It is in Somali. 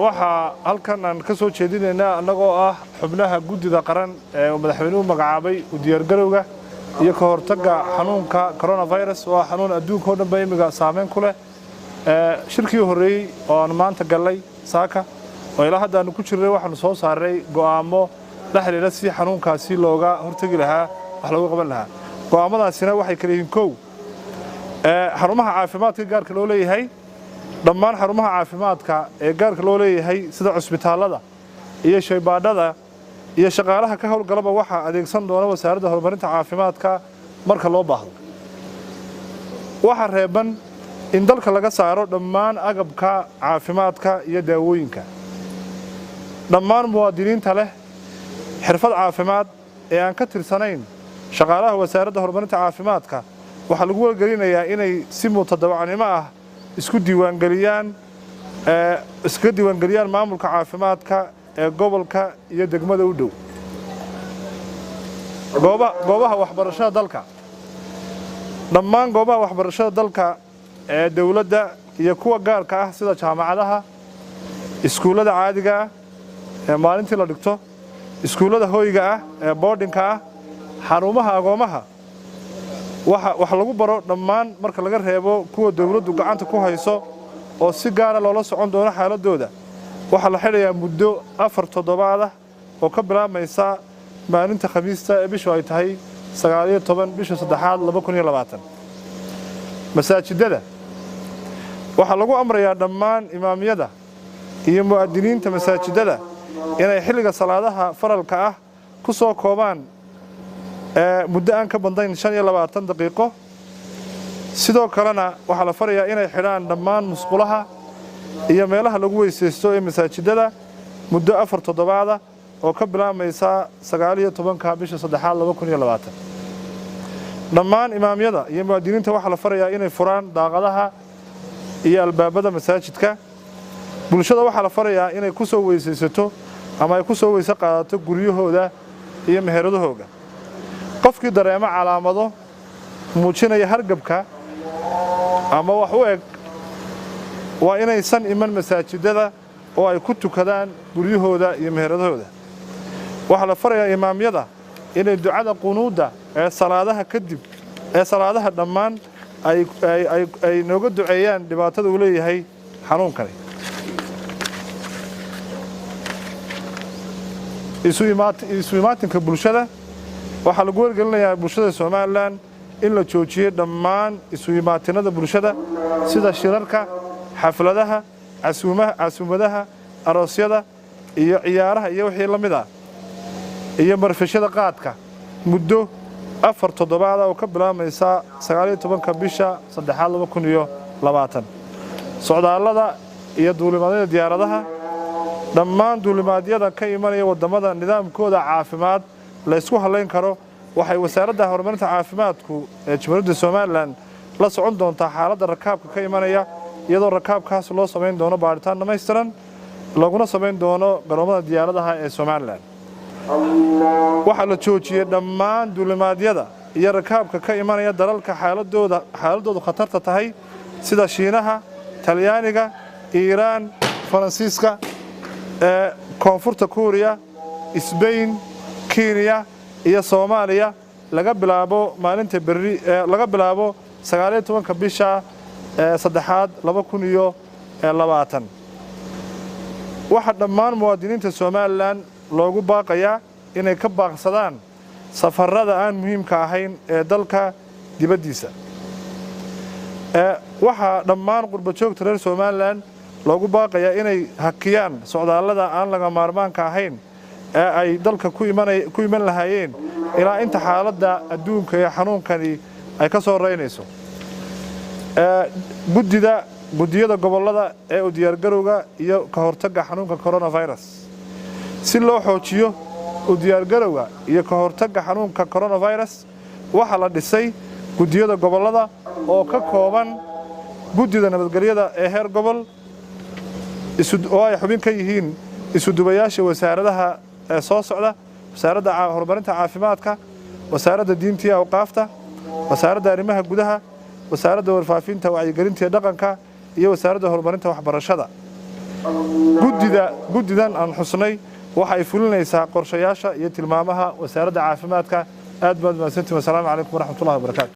waxa halkan aan ka soo jeedinaynaa annagoo ah xubnaha guddida qaran ee madaxweynuhu magacaabay u diyaargarowga iyo ka hortagga xanuunka coronavirus oo xanuun adduunka oo dhan ba imiga saameyn ku leh shirkii horeeyay oo aan maanta galay saaka oo ilaa hadda aan ku jirnay waxaanu soo saaray go'aamo la xiriira si xanuunkaasi looga hortagi lahaa wax looga qaban lahaa go'aamadaasina waxay kala yihiin kow xarumaha caafimaadka gaarka loo leeyahay dhammaan xarumaha caafimaadka ee gaarka loo leeyahay sida cusbitaalada iyo shaybaadhada iyo shaqaalaha ka howlgalaba waxa adeegsan doona wasaaradda horumarinta caafimaadka marka loo baahdo waxa reeban in dalka laga saaro dhammaan agabka caafimaadka iyo daawooyinka dhammaan muwaadiniinta leh xirfad caafimaad ee aan ka tirsanayn shaqaalaha wasaaradda horumarinta caafimaadka waxa lagu wargelinayaa inay si mutadawacnimo ah isku diiwaangeliyaan maamulka caafimaadka ee gobolka iyo degmada u dhow goobaha waxbarashada dalka dhammaan goobaha waxbarashada dalka ee dawladda iyo kuwa gaarka ah sida jaamacadaha iskuullada caadiga ah ee maalintii la dhigto iskuullada hoyga ah ee boardingka ah xarumaha agoomaha waxa lagu baro dhammaan marka laga reebo kuwa dawladdu gacanta ku hayso oo si gaara loola socon doono xaaladooda waxa la xidhayaa muddo 4 toddobaad ah oo ka bilaabmaysa maalinta khamiista ee bishu ay tahay 19 bisha 3aad 2020 masaajidada waxa lagu amrayaa dhammaan imaamiyada iyo muwaadiniinta masaajidada inay xilliga salaadaha faralka ah ku soo koobaan muddo aan ka badnayn 25 daqiiqo sidoo kalena waxa la farayaa inay xidhaan dhammaan musqulaha iyo meelaha lagu weysaysto ee masaajidada muddo 4 toddobaad oo ka bilaabmaysa 19 bisha 3aad 2020 dhammaan imaamyada iyo muwaadiniinta waxa la farayaa inay furaan daaqadaha iyo albaabada masaajidka bulshada waxa la farayaa inay ku soo weysaysato ama ay ku soo weysa qaadato guryahooda iyo meheradahooda qofkii dareema calaamado muujinaya hargabka ama wax u eg waa inaysan iman masaajidada oo ay ku tukadaan guryahooda iyo meheradahooda waxa la farayaa imaamyada inay ducada qunuuda ee salaadaha dhammaan ay nooga duceeyaan dhibaatada uu leeyahay xanuunkani isu imaatinka bulshada waxaa lagu wargelinayaa bulshada Soomaaliland in la joojiyo dhammaan isu imaatinada bulshada sida shirarka xafladaha casuumadaha aroosyada iyo ciyaaraha iyo wixii la mid ah iyo marfashada qaadka muddo 4 toddobaad oo ka bilaabmaysa 19 bisha 3aad 2020 socdaallada iyo duulimaadyada diyaaradaha dhammaan duulimaadyada ka imanaya wadamada nidaamkooda caafimaad la isku haleyn karo waxay wasaaradda horumarinta caafimaadku ee Jamhuuriyadda Soomaaliland la socon doontaa xaaladda rakaabka ka imanaya iyadoo rakaabkaas loo sameyn doono baaritaan dhameystiran laguna sameyn doono garoomada diyaaradaha ee Soomaaliland waxa la joojiyay dhammaan duulimaadyada iyo rakaabka ka imanaya dalalka xaaladoodu khatarta tahay sida Shiinaha Talyaaniga Iiraan Faransiiska koonfurta Korea Spain Kenya iyo Soomaaliya laga bilaabo maalinta berri laga bilaabo 19 bisha 3aad 2020 waxa dhammaan muwaadiniinta Soomaaliland loogu baaqayaa inay ka baaqsadaan safarrada aan muhiimka ahayn ee dalka dibadiisa waxa dhammaan qurba joogta reer Soomaaliland loogu baaqayaa inay hakiyaan socdaallada aan laga maarmaanka ahayn ee ay dalka ku iman lahaayeen ilaa inta xaaladda adduunka ee xanuunkani ay ka soo reynayso guddiyada gobolada ee u diyaargarowga iyo ka hortagga xanuunka coronavirus si loo xoojiyo u diyaargarowga iyo ka hortagga xanuunka coronavirus waxa la dhisay guddiyada gobolada oo ka kooban guddida nabadgelyada ee heer gobol oo ay xubin ka yihiin isu dubayaasha wasaaradaha ee soo socda wasaaradda horumarinta caafimaadka wasaaradda diinta iyo awqaafta wasaaradda arrimaha gudaha wasaaradda warfaafinta wacyigelinta dhaqanka iyo wasaaradda horumarinta waxbarashada guddidan aan xusnay waxay fulinaysaa qorshayaasha iyo tilmaamaha wasaaradda caafimaadka aad baad mahadsantihiin. Wassalaamu calaykum waraxmatullahi wabarakaatu.